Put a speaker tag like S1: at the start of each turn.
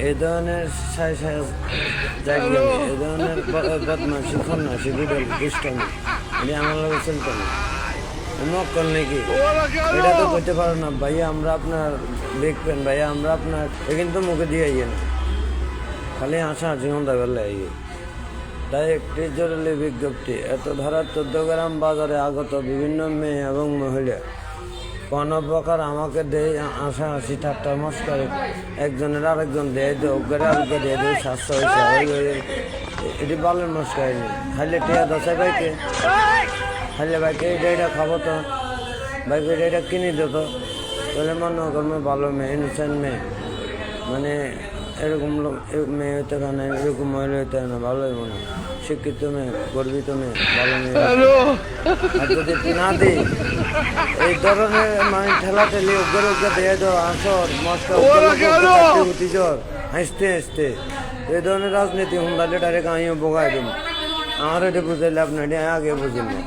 S1: এই ধরনের জায়গা এই ধরনের বদমাসি খন্নাসি গুডল দুষ্টামি এটা আমার লোক চলতে না মক্কল নাকি এটা তো করতে পারো না ভাইয়া আমরা আপনার দেখবেন ভাইয়া আমরা আপনার কিন্তু মুখে দিয়ে না খালি হাসাহাসি সন্ধ্যাবেলা তাই একটি জরুরি বিজ্ঞপ্তি এত ধারা 14 গ্রাম বাজারে আগত বিভিন্ন মেয়ে এবং মহিলা কোনো প্রকার আমাকে দেয় হাসাহাসি ঠাট্টা মস্কারি একজনের আরেকজন দেয় অজ্ঞারে আরেকজন দিয়ে দেয় স্বাস্থ্য হয়েছে এটি বালের মস্কারি নেই খাইলে টিয়া দশাই ভাইকে খাইলে ভাইকে এটা খাবো তো ভাইকে এটা কিনে দিত তাহলে মনে করবো ভালো মেয়ে ইনসেন্ট মেয়ে মানে এরকম মেয়ে হইতে না এরকম মহিলা হইতে না ভালোই মনে শিক্ষিত মেয়ে গর্বিত মেয়ে ভালো মেয়ে আর যদি না দিই এই ধরনের মানে ঠেলা ঠেলি অজ্ঞে দিয়ে দাও আসর মস্কা হাসতে হাসতে এই ধরনের রাজনীতি হুন্ডালে ডাইরেক্ট আমিও বোগাই দেবো আমার এটা বুঝাইলে আপনার আগে বুঝিনি